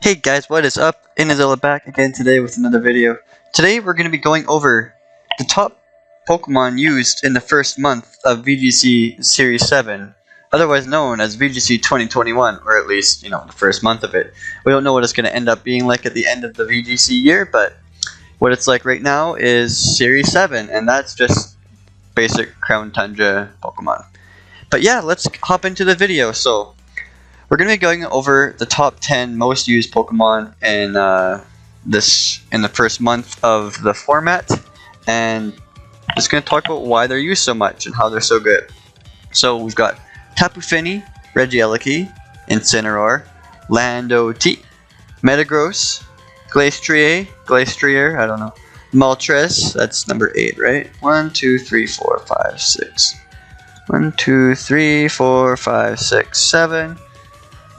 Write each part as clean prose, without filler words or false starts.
Hey guys, what is up? Inazilla back again today with another video. Today we're going to be going over the top Pokemon used in the first month of VGC Series 7, otherwise known as VGC 2021, or at least, the first month of it. We don't know what it's going to end up being like at the end of the VGC year, but what it's like right now is Series 7, and that's just basic Crown Tundra Pokemon. But yeah, let's hop into the video. So we're going to be going over the top 10 most used Pokemon in the first month of the format, and just going to talk about why they're used so much and how they're so good. So we've got Tapu Fini, Regieleki, Incineroar, Lando T, Metagross, Glastrier, I don't know, Moltres, that's number 8, right? 1, 2, 3, 4, 5, 6. 1, 2, 3, 4, 5, 6, 7.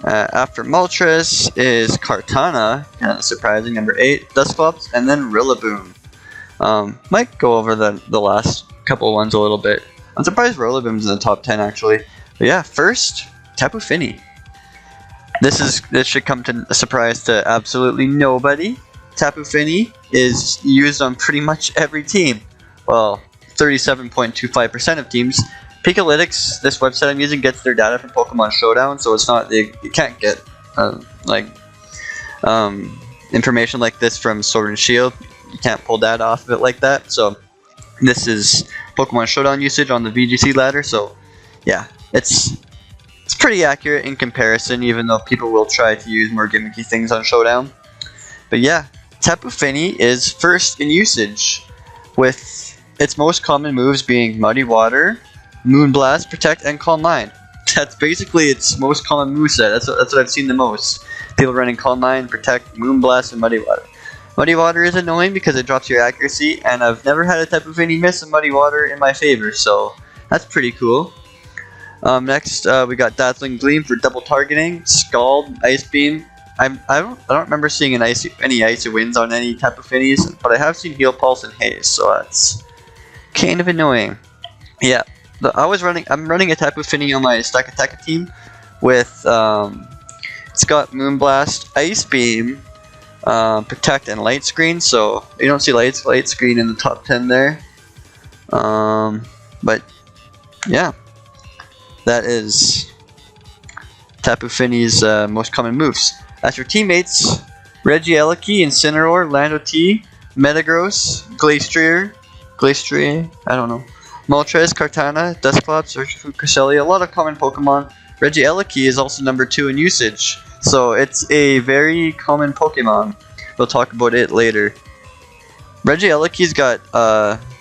After Moltres is Kartana, kind of surprising, number 8, Dusclops, and then Rillaboom. Might go over the last couple ones a little bit. I'm surprised Rillaboom's in the top 10 actually. But yeah, first, Tapu Fini. This should come to a surprise to absolutely nobody. Tapu Fini is used on pretty much every team. Well, 37.25% of teams. Pikalytics, this website I'm using, gets their data from Pokemon Showdown, so it's not you can't get information like this from Sword and Shield. You can't pull data off of it like that. So this is Pokemon Showdown usage on the VGC ladder. So yeah, it's pretty accurate in comparison, even though people will try to use more gimmicky things on Showdown. But yeah, Tapu Fini is first in usage, with its most common moves being Muddy Water, Moonblast, Protect, and Calm Mind. That's basically its most common moveset. That's what I've seen the most. People running Calm Mind, Protect, Moonblast, and Muddy Water. Muddy Water is annoying because it drops your accuracy, and I've never had a Tapu Fini miss a Muddy Water in my favor, so that's pretty cool. Next, we got Dazzling Gleam for double targeting, Scald, Ice Beam. I don't remember seeing any Icy Winds on any Tapu Finis, but I have seen Heal Pulse and Haze, so that's kind of annoying. Yeah. I'm running a Tapu Fini on my Stakataka team with, it's got Moonblast, Ice Beam, Protect, and Light Screen, so you don't see Light Screen in the top 10 there. But yeah, that is Tapu Fini's most common moves. As for teammates, Regieleki, Incineroar, Lando T, Metagross, Glastrier, I don't know, Moltres, Kartana, Dusclops, Urshifu, Cresselia, a lot of common Pokemon. Regieleki is also number 2 in usage, so it's a very common Pokemon. We'll talk about it later. Regieleki's got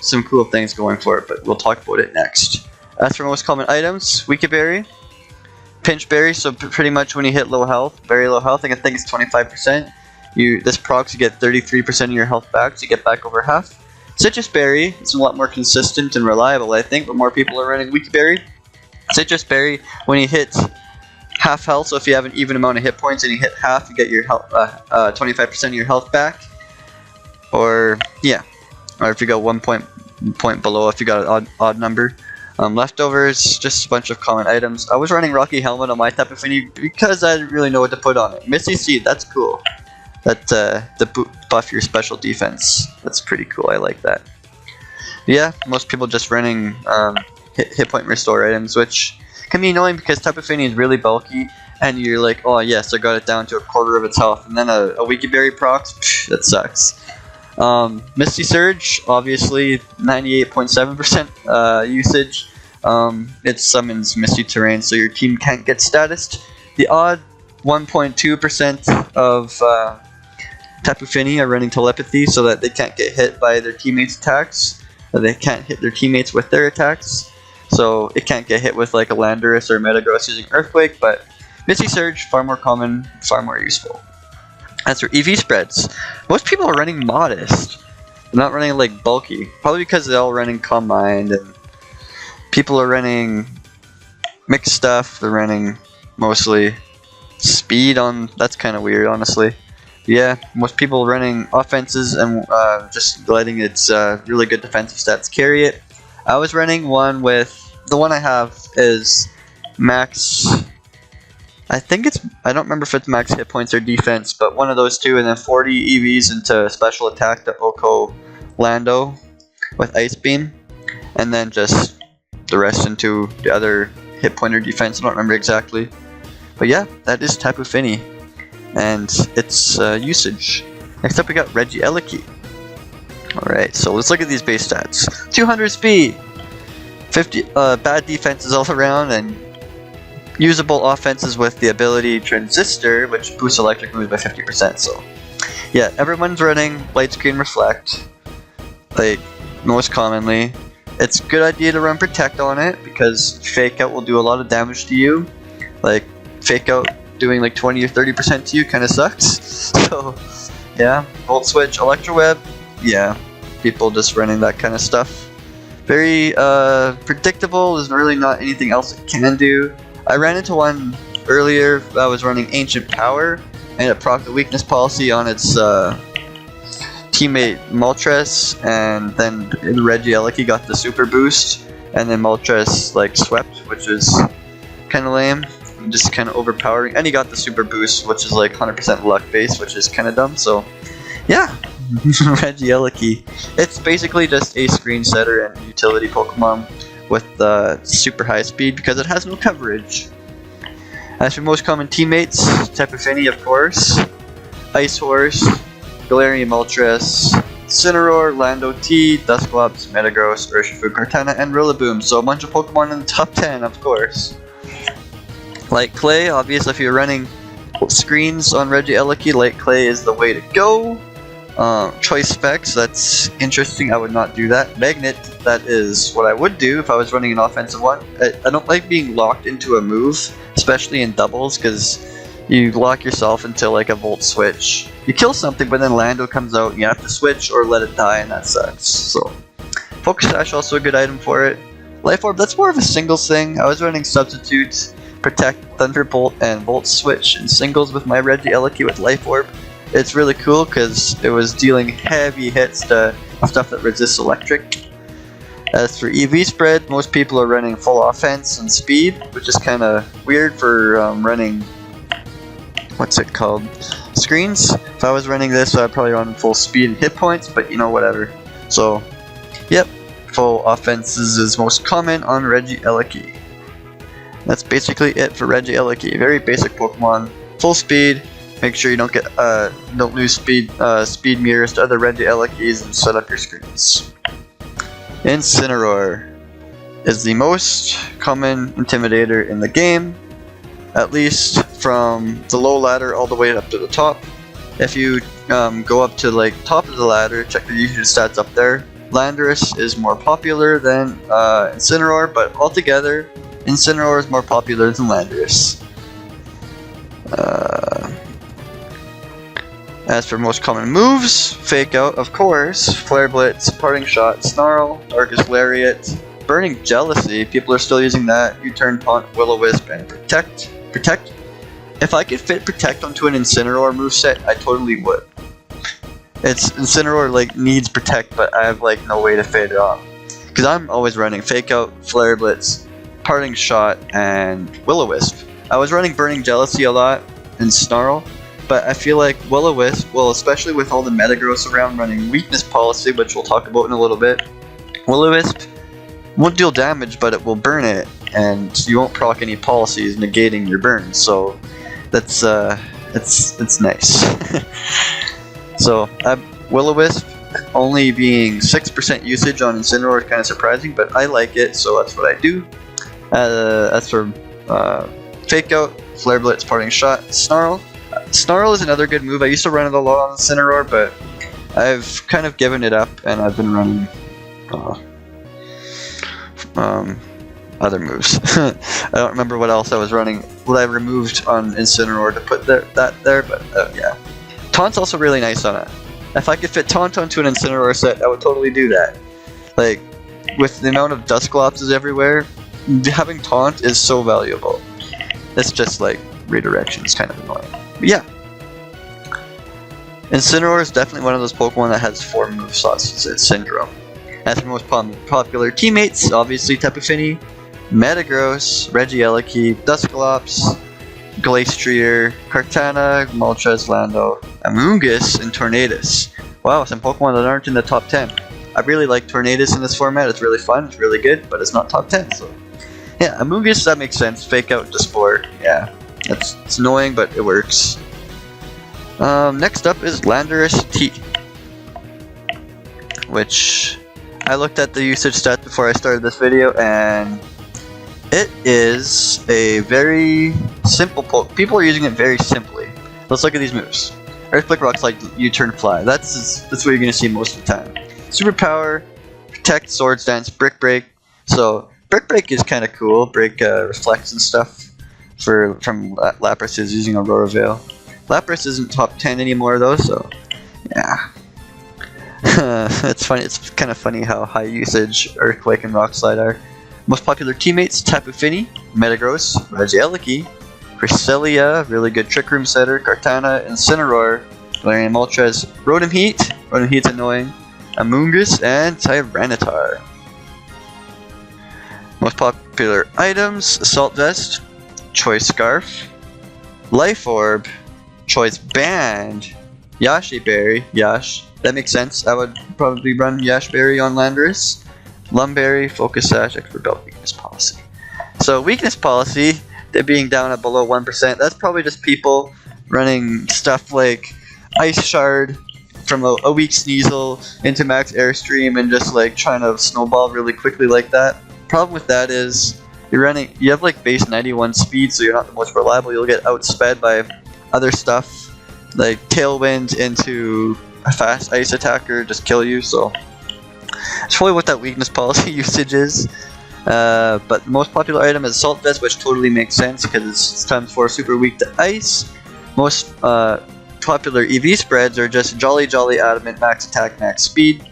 some cool things going for it, but we'll talk about it next. As for most common items, Weekaberry, Pinch Berry, so pretty much when you hit low health, very low health, I think it's 25%. This procs, you get 33% of your health back, so you get back over half. Citrus Berry is a lot more consistent and reliable, I think, but more people are running Weekaberry. Citrus Berry, when you hit half health, so if you have an even amount of hit points and you hit half, you get your health, 25% of your health back. Or if you go 1 point below, if you got an odd number. Leftovers, just a bunch of common items. I was running Rocky Helmet on my Tapu Fini because I didn't really know what to put on it. Misty Seed, that's cool. The buff your special defense. That's pretty cool. I like that. Yeah, most people just running hit point restore items, which can be annoying because Tapu Fini is really bulky, and you're like, oh yes, I got it down to a quarter of its health, and then a Weekaberry procs, that sucks. Misty Surge, obviously 98.7% usage. It summons Misty Terrain, so your team can't get statused. The odd 1.2% of Tapu Fini are running Telepathy so that they can't get hit by their teammates' attacks. They can't hit their teammates with their attacks. So it can't get hit with like a Landorus or Metagross using Earthquake, but Misty Surge, far more common, far more useful. As for EV spreads, most people are running Modest. They're not running like bulky. Probably because they're all running Calm Mind, and people are running mixed stuff. They're running mostly Speed on, that's kind of weird, honestly. Yeah, most people running offenses and just letting its really good defensive stats carry it. I was running one with, the one I have is max I think it's, I don't remember if it's max hit points or defense, but one of those two, and then 40 EVs into special attack to Oko Lando with Ice Beam, and then just the rest into the other hit point or defense. I don't remember exactly. But yeah, that is Tapu Fini and its usage. Next up we got Regieleki. Alright, so let's look at these base stats. 200 speed, 50 bad defenses all around, and usable offenses with the ability Transistor, which boosts electric moves by 50%. So yeah, everyone's running Light Screen Reflect, like most commonly. It's a good idea to run Protect on it because Fake Out will do a lot of damage to you. Like Fake Out doing like 20 or 30% to you kind of sucks. So yeah, Volt Switch, Electro Web, yeah, people just running that kind of stuff. Very predictable. There's really not anything else it can do. I ran into one earlier. I was running Ancient Power, and it procced the weakness policy on its teammate Moltres, and then Regieleki got the super boost, and then Moltres like swept, which is kind of lame, just kind of overpowering. And he got the super boost, which is like 100% luck based, which is kind of dumb. So yeah, Regieleki. It's basically just a screen setter and utility Pokemon with super high speed because it has no coverage. As for most common teammates, Tapu Fini of course, Ice Horse, Galarian Moltres, Incineroar, Lando T, Dusclops, Metagross, Urshifu, Kartana, and Rillaboom. So a bunch of Pokemon in the top 10 of course. Like Clay, obviously if you're running screens on Regieleki, Light Clay is the way to go. Choice specs, that's interesting, I would not do that. Magnet, that is what I would do if I was running an offensive one. I don't like being locked into a move, especially in doubles, because you lock yourself into like a Volt Switch. You kill something, but then Lando comes out and you have to switch or let it die, and that sucks. So, Focus Sash, also a good item for it. Life Orb, that's more of a singles thing. I was running Substitute, Protect, Thunderbolt, and Volt Switch in singles with my Regieleki with Life Orb. It's really cool because it was dealing heavy hits to stuff that resists electric. As for EV spread, most people are running full offense and speed, which is kind of weird for running, what's it called, screens. If I was running this, I'd probably run full speed and hit points, but you know, whatever. So, yep, full offenses is most common on Regieleki. That's basically it for Regieleki. Very basic Pokemon, full speed. Make sure you don't get don't lose speed mirrors to other Regielekis and set up your screens. Incineroar is the most common Intimidator in the game, at least from the low ladder all the way up to the top. If you go up to like top of the ladder, check the usage stats up there. Landorus is more popular than Incineroar, but altogether, Incineroar is more popular than Landorus. As for most common moves, Fake Out, of course, Flare Blitz, Parting Shot, Snarl, Darkest Lariat, Burning Jealousy, people are still using that, U-Turn, Taunt, Will-O-Wisp, and Protect. If I could fit Protect onto an Incineroar moveset, I totally would. Incineroar like needs Protect, but I have like no way to fit it on. Because I'm always running Fake Out, Flare Blitz, Parting Shot, and Will-O-Wisp. I was running Burning Jealousy a lot and Snarl, but I feel like Will-O-Wisp, well, especially with all the Metagross around running Weakness Policy, which we'll talk about in a little bit, Will-O-Wisp won't deal damage, but it will burn it, and you won't proc any policies negating your burn. So that's it's nice. So Will-O-Wisp only being 6% usage on Incineroar is kind of surprising, but I like it, so that's what I do. As for Fake Out, Flare Blitz, Parting Shot, Snarl. Snarl is another good move. I used to run it a lot on Incineroar, but I've kind of given it up, and I've been running other moves. I don't remember what else I was running, what I removed on Incineroar to put that there, but yeah. Taunt's also really nice on it. If I could fit Taunt onto an Incineroar set, I would totally do that. Like, with the amount of Dusclopses everywhere, having Taunt is so valuable. It's just like redirection is kind of annoying. But yeah. Incineroar is definitely one of those Pokemon that has 4 move slots. It's Syndrome. As for most popular teammates, obviously Tapu Fini, Metagross, Regieleki, Dusclops, Glastrier, Kartana, Moltres, Lando, Amoonguss, and Tornadus. Wow, some Pokemon that aren't in the top 10. I really like Tornadus in this format. It's really fun, it's really good, but it's not top 10, so... Yeah, Amoonguss, that makes sense. Fake out the sport. Yeah, it's annoying, but it works. Next up is Landorus T, which I looked at the usage stats before I started this video, and it is a very simple poke. People are using it very simply. Let's look at these moves. Earthquake, Rock Slide, U-turn, Fly. That's what you're gonna see most of the time. Superpower, Protect, Swords Dance, Brick Break. So Brick Break is kind of cool. Break reflects and stuff from Lapras is using Aurora Veil. Lapras isn't top 10 anymore though, so yeah. It's funny. It's kind of funny how high usage Earthquake and Rock Slide are. Most popular teammates: Tapu Fini, Metagross, Regieleki, Cresselia, really good Trick Room setter, Kartana, Incineroar, Galarian Moltres, Rotom Heat. Rotom Heat's annoying. Amoonguss and Tyranitar. Most popular items: Assault Vest, Choice Scarf, Life Orb, Choice Band, Yashi Berry, Yash. That makes sense. I would probably run Yash Berry on Landorus. Lumberry, Focus Sash, Expert Belt, Weakness Policy. So weakness policy, they're being down at below 1%. That's probably just people running stuff like Ice Shard from a weak Sneasel into Max Airstream and just like trying to snowball really quickly like that. Problem with that is you have like base 91 speed, so you're not the most reliable. You'll get outsped by other stuff like Tailwind into a fast ice attacker, just kill you. So it's probably what that weakness policy usage is. But the most popular item is Assault Vest, which totally makes sense because it's times 4 super weak to ice. Most popular EV spreads are just Jolly Jolly Adamant, max attack, max speed,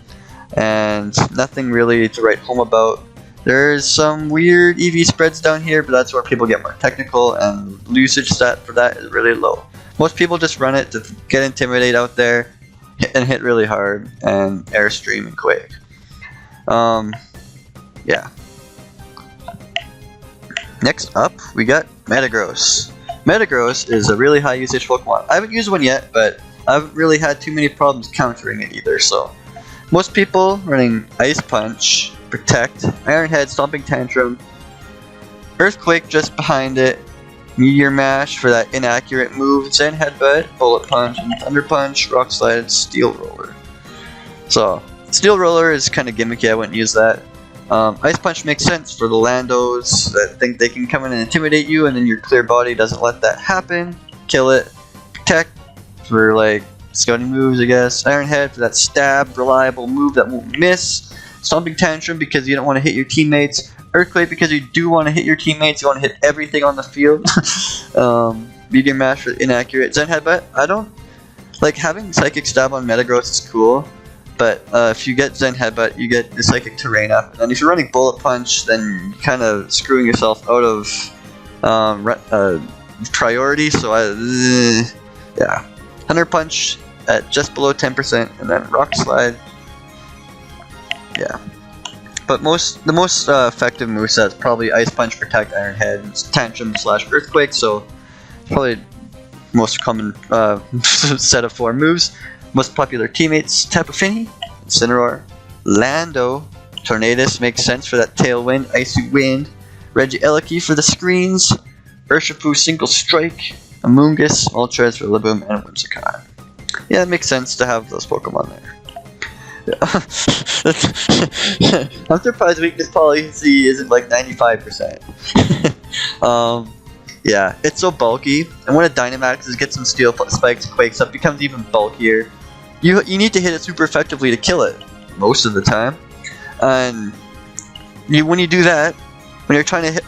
and nothing really to write home about. There's some weird EV spreads down here, but that's where people get more technical, and the usage stat for that is really low. Most people just run it to get Intimidate out there and hit really hard, and Airstream and Quake. Yeah. Next up, we got Metagross. Metagross is a really high usage Pokemon. I haven't used one yet, but I haven't really had too many problems countering it either, so. Most people running Ice Punch, Protect, Iron Head, Stomping Tantrum, Earthquake just behind it, Meteor Mash for that inaccurate move, Zen Headbutt, Bullet Punch, and Thunder Punch, Rock Slide, Steel Roller. So, Steel Roller is kind of gimmicky, I wouldn't use that. Ice Punch makes sense for the Landos that think they can come in and intimidate you, and then your clear body doesn't let that happen. Kill it. Protect for like scouting moves, I guess. Iron Head for that stab, reliable move that won't miss. Stomping Tantrum because you don't want to hit your teammates. Earthquake because you do want to hit your teammates. You want to hit everything on the field. Meteor Mash for inaccurate. Zen Headbutt. I don't like having Psychic Stab on Metagross is cool. But if you get Zen Headbutt, you get the Psychic Terrain up. And if you're running Bullet Punch, then you're kind of screwing yourself out of priority. So yeah. Thunder Punch at just below 10%, and then Rock Slide. Yeah. But the most effective moveset is probably Ice Punch, Protect, Iron Head, Tantrum / Earthquake. So probably most common set of 4 moves. Most popular teammates: Tapu Fini, Incineroar, Lando, Tornadus makes sense for that Tailwind, Icy Wind, Regieleki for the screens, Urshifu Single Strike, Amoonguss, Moltres for Rillaboom, and Whimsicott. Yeah, it makes sense to have those Pokemon there. I'm surprised weakness policy isn't like 95%. Yeah, it's so bulky, and when it Dynamaxes, gets some Steel Spikes, Quakes up, becomes even bulkier. You need to hit it super effectively to kill it, most of the time. And when you do that, when you're trying to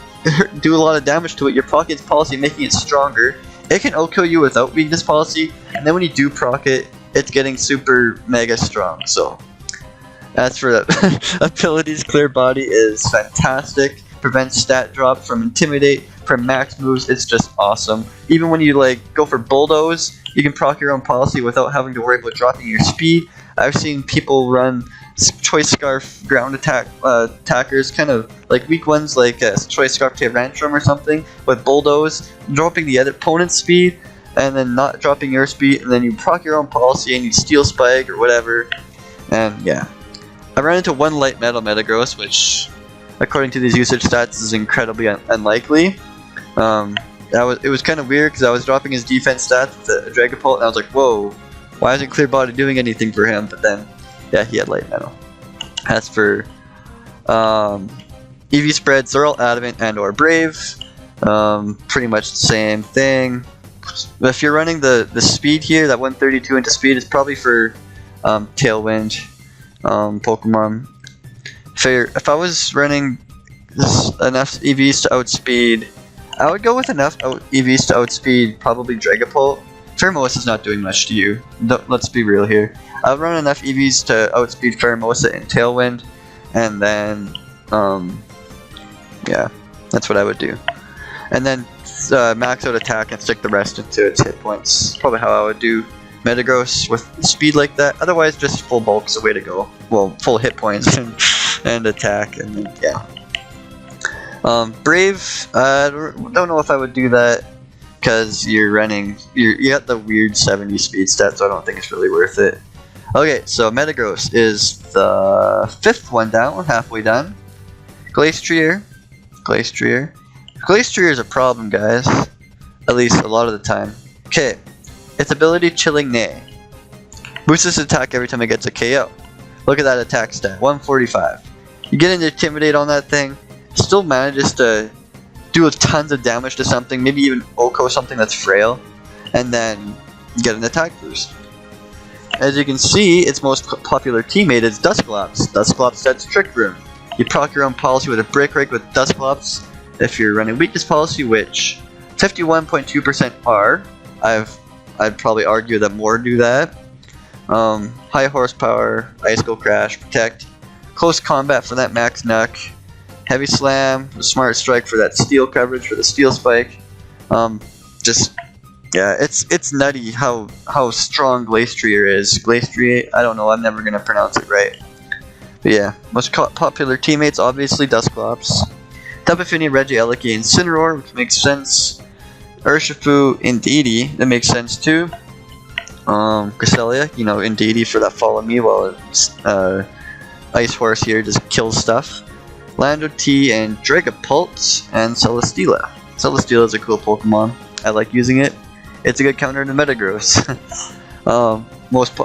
do a lot of damage to it, your proc its policy making it stronger. It can outkill you without weakness policy, and then when you do proc it, it's getting super mega strong. So as for the abilities, Clear Body is fantastic. Prevents stat drop from Intimidate, from max moves. It's just awesome. Even when you like go for Bulldoze, you can proc your own policy without having to worry about dropping your speed. I've seen people run Choice Scarf ground attackers, kind of like weak ones like Choice Scarf Tyrantrum or something, with Bulldoze, dropping the other opponent's speed, and then not dropping your speed, and then you proc your own policy and you Steel Spike or whatever, and yeah. I ran into one Light Metal Metagross, which, according to these usage stats, is incredibly unlikely. It was kind of weird because I was dropping his defense stats with a Dragapult, and I was like, whoa, why isn't Clear Body doing anything for him? But then, yeah, he had Light Metal. As for EV spreads, they're all Adamant and or Brave. Pretty much the same thing. If you're running the speed here, that 132 into speed is probably for Tailwind Pokemon. If I was running enough EVs to outspeed, I would go with enough EVs to outspeed probably Dragapult. Pheromosa is not doing much to you. Let's be real here. I would run enough EVs to outspeed Pheromosa and Tailwind, and then yeah, that's what I would do. And then max out attack and stick the rest into its hit points. Probably how I would do Metagross with speed like that. Otherwise, just full bulk is the way to go. Well, full hit points and attack, and then, yeah. Brave, I don't know if I would do that because you got the weird 70 speed stat, so I don't think it's really worth it. Okay, so Metagross is the 5th one down. We're halfway done. Glastrier is a problem, guys. At least a lot of the time. Okay, its ability Chilling Neigh. Boosts its attack every time it gets a KO. Look at that attack stat, 145. You get into Intimidate on that thing, still manages to do tons of damage to something, maybe even Oko something that's frail, and then get an attack boost. As you can see, its most popular teammate is Dusclops. Dusclops does Trick Room. You proc your own policy with a Brick Break with Dusclops if you're running Weakness Policy, which 51.2% are. I'd probably argue that more do that. High Horsepower, Ice Skull Crash, Protect, Close Combat for that Max Knuck, Heavy Slam, Smart Strike for that Steel coverage for the Steel Spike. Yeah, it's nutty how strong Glastrier is. Glastrier, I don't know, I'm never gonna pronounce it right. But yeah, most popular teammates obviously Dusclops. Tapu Fini, Regieleki, Incineroar, which makes sense. Urshifu, Indeedee, that makes sense too. Cresselia, Indeedee for that Follow Me, while Ice Horse here just kills stuff. Lando T and Dragapult and Celesteela. Celesteela is a cool Pokemon. I like using it. It's a good counter to Metagross. Most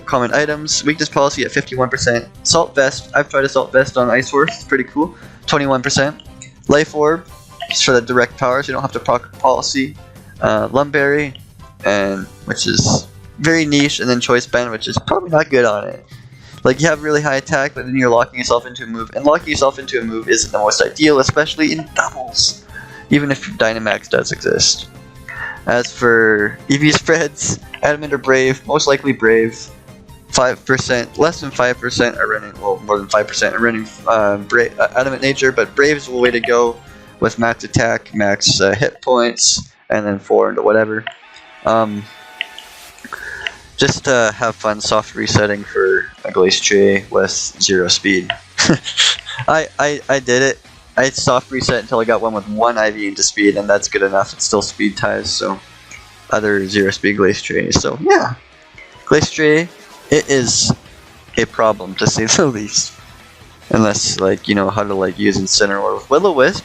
common items. Weakness Policy at 51%. Assault Vest. I've tried Assault Vest on Ice Horse. It's pretty cool. 21%. Life Orb. Just for the direct power, so you don't have to proc Policy. Lumberry, which is very niche, and then Choice Band, which is probably not good on it. Like, you have really high attack, but then you're locking yourself into a move, and locking yourself into a move isn't the most ideal, especially in doubles, even if Dynamax does exist. As for EV spreads, Adamant or Brave, most likely Brave. 5%, less than 5% are running, well, more than 5% are running Adamant Nature, but Brave is the way to go with max attack, max hit points, and then 4 into whatever. Just to have fun soft resetting for a Glastrier with 0 speed. I did it. I soft reset until I got one with 1 IV into speed, and that's good enough. It's still speed ties, so other 0 speed Glastrier. So yeah, Glastrier, it is a problem to say the least. Unless you know how to use Incineroar with Will-O-Wisp.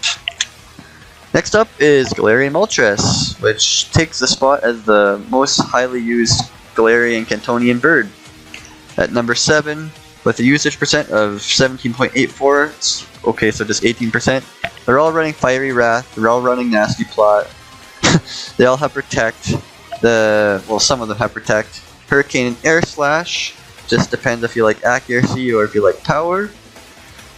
Next up is Galarian Moltres, which takes the spot as the most highly used Galarian Cantonian bird. At number 7, with a usage percent of 17.84, okay, so just 18%. They're all running Fiery Wrath, they're all running Nasty Plot. They all have Protect. Some of them have Protect. Hurricane and Air Slash, just depends if you like accuracy or if you like power.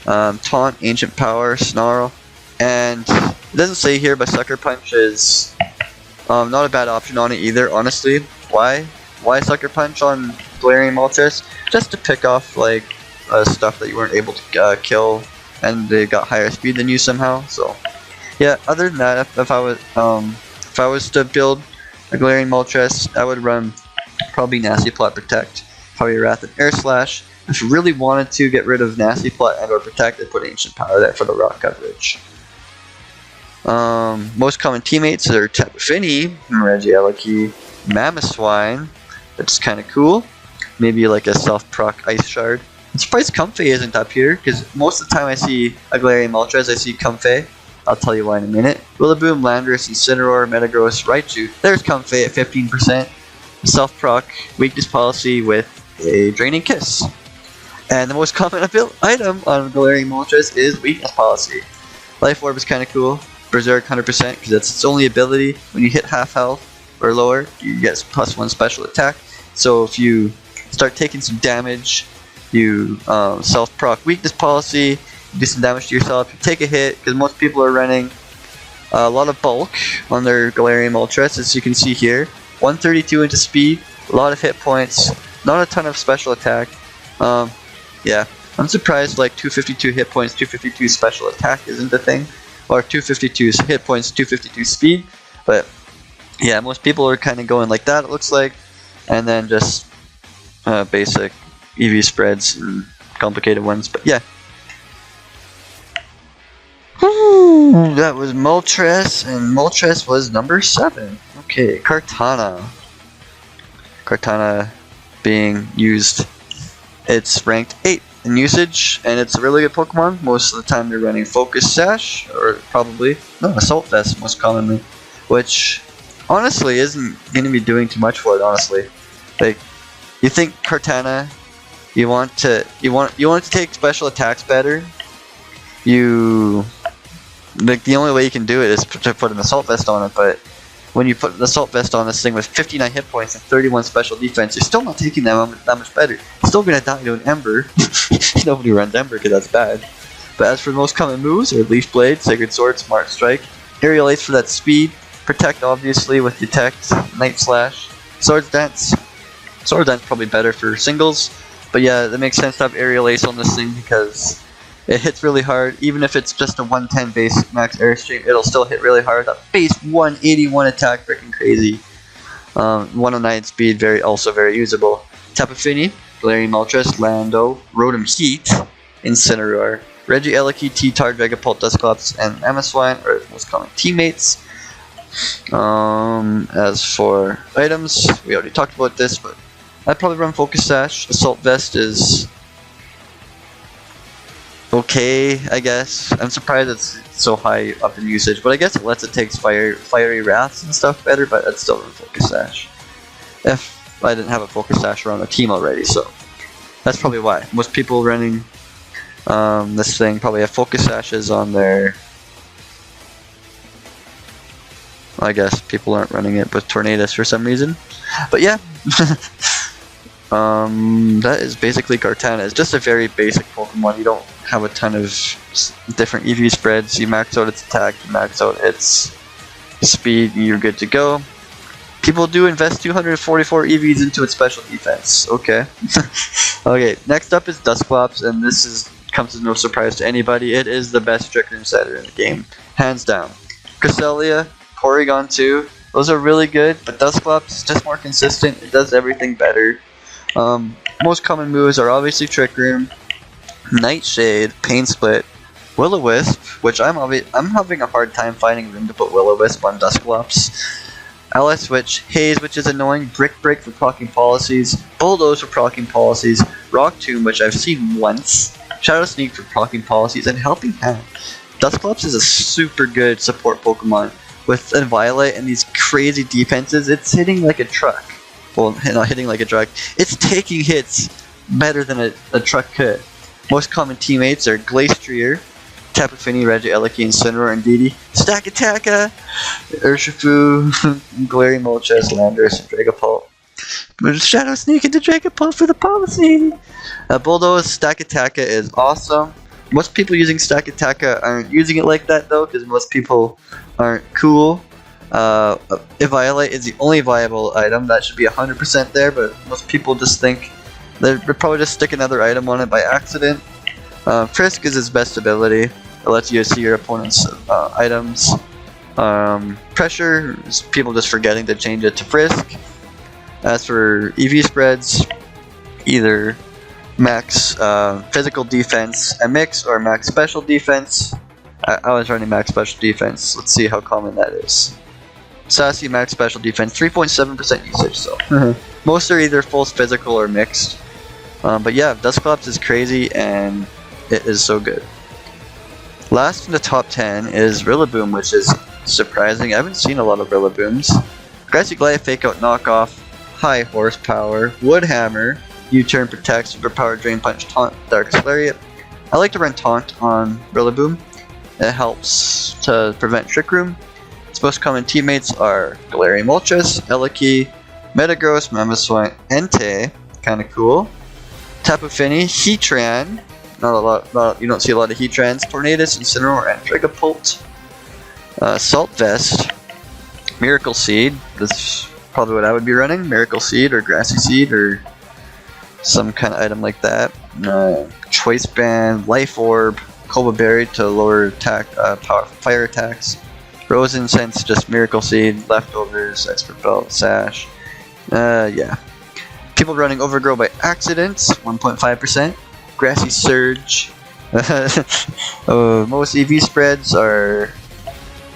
Taunt, Ancient Power, Snarl, and it doesn't say here, but Sucker Punch is not a bad option on it either, honestly. Why Sucker Punch on Galarian Moltres? Just to pick off stuff that you weren't able to kill, and they got higher speed than you somehow. So yeah, other than that, if I was to build a Galarian Moltres, I would run probably Nasty Plot, Protect, Fiery Wrath, and Air Slash. If you really wanted to get rid of Nasty Plot and or Protect, I'd put Ancient Power there for the rock coverage. Most common teammates are Tapu Fini, Regieleki, Mamoswine, which is kind of cool. Maybe like a self-proc Ice Shard. I'm surprised Comfey isn't up here, because most of the time I see a Galarian Moltres, I see Comfey. I'll tell you why in a minute. Rillaboom, Landorus, Incineroar, Metagross, Raichu. There's Comfey at 15%. Self-proc, Weakness Policy with a Draining Kiss. And the most common item on Galarian Moltres is Weakness Policy. Life Orb is kind of cool. Berserk 100% because that's its only ability. When you hit half health or lower, you get +1 special attack. So if you start taking some damage, you self-proc Weakness Policy, you do some damage to yourself, you take a hit, because most people are running a lot of bulk on their Galarian Moltres, as you can see here. 132 into speed, a lot of hit points, not a ton of special attack. Yeah, I'm surprised like 252 hit points, 252 special attack isn't the thing. Or 252 hit points, 252 speed. But yeah, most people are kind of going like that, it looks like. And then just basic EV spreads and complicated ones. But yeah. That was Moltres, and Moltres was number 7. Okay, Kartana. Kartana being used. It's ranked 8 in usage, and it's a really good Pokemon. Most of the time they're running Focus Sash, or probably, no, Assault Vest most commonly. Which, honestly, isn't going to be doing too much for it, honestly. Like, you think Kartana, you want it to take special attacks better. Like, the only way you can do it is to put an Assault Vest on it, but when you put an Assault Vest on this thing with 59 hit points and 31 special defense, you're still not taking that much better. You're still gonna die to an Ember. Nobody runs Ember because that's bad. But as for the most common moves, are Leaf Blade, Sacred Sword, Smart Strike, Aerial Ace for that speed, Protect obviously with Detect, Night Slash, Swords Dance. Swords Dance probably better for singles, but yeah, that makes sense to have Aerial Ace on this thing because it hits really hard. Even if it's just a 110 base max airstream, it'll still hit really hard. That base 181 attack, freaking crazy. 109 speed, also very usable. Tapu Fini, Galarian Moltres, Lando, Rotom Heat, Incineroar, Regieleki, T-Tar, Dragapult, Dusclops, and Mamoswine are the most common teammates. As for items, we already talked about this, but I'd probably run Focus Sash. Assault Vest is okay, I guess. I'm surprised it's so high up in usage, but I guess it lets it take fiery wraths and stuff better, but I'd still run Focus Sash. If I didn't have a Focus Sash around a team already, so that's probably why. Most people running this thing probably have Focus Sashes on their... I guess people aren't running it with Tornadus for some reason. But yeah. That is basically Kartana. It's just a very basic Pokemon. You don't have a ton of different EV spreads. You max out its attack, you max out its speed, and you're good to go. People do invest 244 EVs into its special defense. Okay. Okay, next up is Dusclops, and this comes as no surprise to anybody. It is the best Trick Room setter in the game. Hands down. Cresselia, Porygon 2, those are really good, but Dusclops is just more consistent. It does everything better. Most common moves are obviously Trick Room, Nightshade, Pain Split, Will-O-Wisp, which I'm having a hard time finding room to put Will-O-Wisp on Dusclops. Ally Switch, Haze, which is annoying, Brick Break for proccing policies, Bulldoze for proccing policies, Rock Tomb, which I've seen once, Shadow Sneak for proccing policies, and Helping Hand. Dusclops is a super good support Pokemon. With a Violet and these crazy defenses, it's hitting like a truck. Well, not hitting like a truck. It's taking hits better than a truck could. Most common teammates are Glastrier, Tapu Fini, Regieleki, Incineroar, and Didi. Stack Attacka, Urshifu, Galarian Moltres, Landorus, and Dragapult. Shadow Sneak into Dragapult for the policy! Bulldoze, Stack Attacka is awesome. Most people using Stack Attacka aren't using it like that though, because most people aren't cool. Eviolite is the only viable item. That should be 100% there, but most people just think they'd probably just stick another item on it by accident. Frisk is its best ability. It lets you see your opponent's items. Pressure is people just forgetting to change it to Frisk. As for EV spreads, either max physical defense and mix, or max special defense. I was running max special defense. Let's see how common that is. Sassy max special defense, 3.7% usage, so most are either full physical or mixed. But yeah, Dusclops is crazy and it is so good. Last in the top 10 is Rillaboom, which is surprising. I haven't seen a lot of Rillabooms. Grassy Glide, Fake Out, Knockoff, High Horsepower, Wood Hammer, U-Turn, Protect, Superpower, Drain Punch, Taunt, Darkest Lariat. I like to run Taunt on Rillaboom. It helps to prevent Trick Room. Its most common teammates are Galarian Moltres, Eliki, Metagross, Mamoswine, Entei, kinda cool. Tapu Fini, Heatran, you don't see a lot of Heatrans, Tornadus, Incineroar, and Dragapult. Salt Vest, Miracle Seed, that's probably what I would be running, Miracle Seed or Grassy Seed or some kind of item like that. Choice Band, Life Orb, Cobra Berry to lower attack, fire attacks. Rose Incense, just Miracle Seed, Leftovers, Expert Belt, Sash. Yeah. People running Overgrow by accident, 1.5%. Grassy Surge. Most EV spreads are...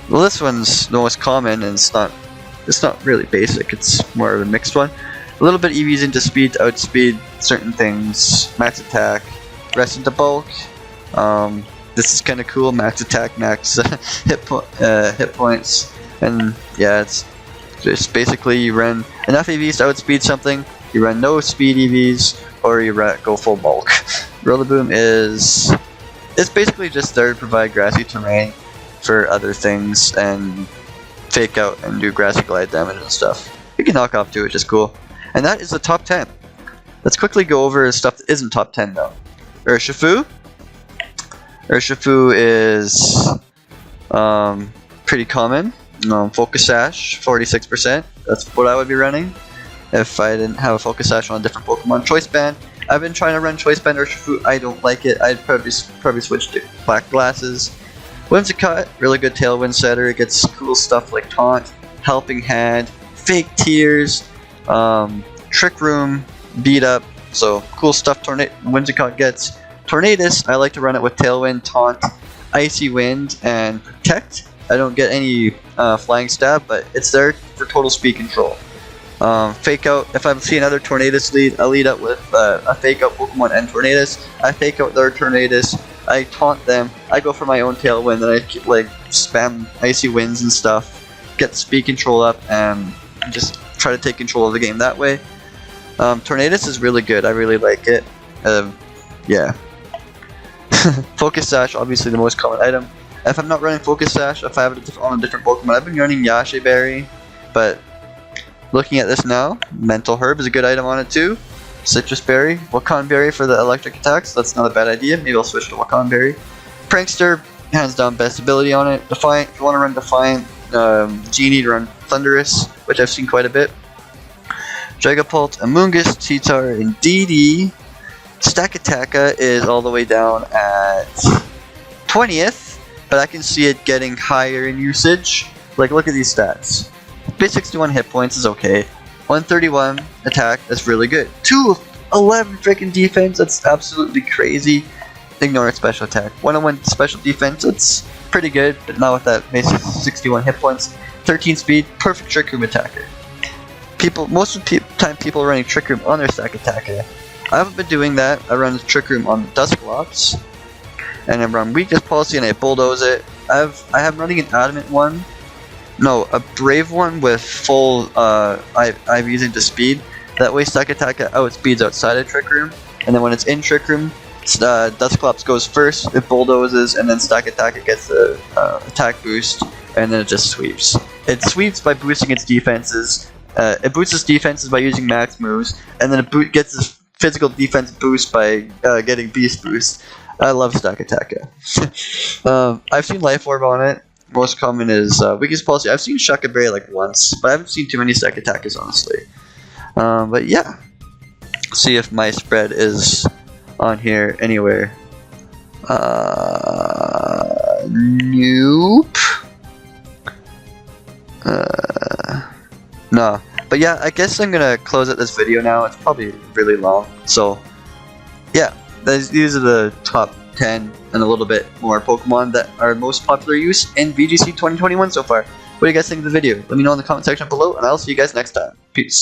Well, this one's the most common, and it's not really basic, it's more of a mixed one. A little bit EVs into speed to outspeed certain things. Max attack, rest into bulk. This is kind of cool. Max attack, max hit points, and yeah, it's just basically you run enough EVs to outspeed something. You run no speed EVs, or you go full bulk. Rillaboom it's basically just there to provide grassy terrain for other things and fake out and do grassy glide damage and stuff. You can knock off too, which is cool. And that is the top 10. Let's quickly go over stuff that isn't top 10 though. Urshifu. Urshifu is pretty common. Focus Sash, 46%. That's what I would be running if I didn't have a Focus Sash on a different Pokemon. Choice Band. I've been trying to run Choice Band Urshifu. I don't like it. I'd probably switch to Black Glasses. Whimsicott, really good Tailwind setter. It gets cool stuff like Taunt, Helping Hand, Fake Tears, Trick Room, Beat Up. So cool stuff Whimsicott gets. Tornadus, I like to run it with Tailwind, Taunt, Icy Wind, and Protect. I don't get any Flying Stab, but it's there for total speed control. Fake Out, if I see another Tornadus lead, I lead up with a Fake Out Pokemon and Tornadus. I Fake Out their Tornadus, I Taunt them, I go for my own Tailwind, and I like spam Icy Winds and stuff, get speed control up, and just try to take control of the game that way. Tornadus is really good, I really like it. Yeah. Focus Sash, obviously the most common item. If I'm not running Focus Sash, if I have it on a different Pokemon, I've been running Yashe Berry, but looking at this now, Mental Herb is a good item on it too. Citrus Berry, Wakan Berry for the electric attacks, that's not a bad idea, maybe I'll switch to Wakan Berry. Prankster, hands down best ability on it. Defiant, if you want to run Defiant, Genie to run Thunderous, which I've seen quite a bit. Dragapult, Amoonguss, Titar, and DD. Stakataka is all the way down at 20th, but I can see it getting higher in usage. Like, look at these stats. Base 61 hit points is okay. 131 attack, that's really good. 211 freaking defense, that's absolutely crazy. Ignore its special attack. 101 special defense, it's pretty good, but not with that base 61 hit points. 13 speed, perfect Trick Room attacker. Most of the time people are running Trick Room on their Stakataka. I haven't been doing that. I run Trick Room on the Dusclops, and I run Weakness Policy and I bulldoze it. I have running an Adamant one. No, a Brave one with full I'm using to speed. That way Stakataka outspeeds outside of Trick Room, and then when it's in Trick Room, Dusclops goes first, it bulldozes, and then Stakataka gets the attack boost, and then it just sweeps. It sweeps by boosting its defenses. It boosts its defenses by using max moves, and then it gets its physical defense boost by getting beast boost. I love Stakataka. I've seen Life Orb on it. Most common is Weakness Policy. I've seen Shucka Berry like once, but I haven't seen too many Stakatakas honestly. But yeah, see if my spread is on here anywhere. Nope. No. But yeah, I guess I'm gonna close out this video now. It's probably really long. So yeah, these are the top 10 and a little bit more Pokemon that are most popular use in VGC 2021 so far. What do you guys think of the video? Let me know in the comment section below, and I'll see you guys next time. Peace.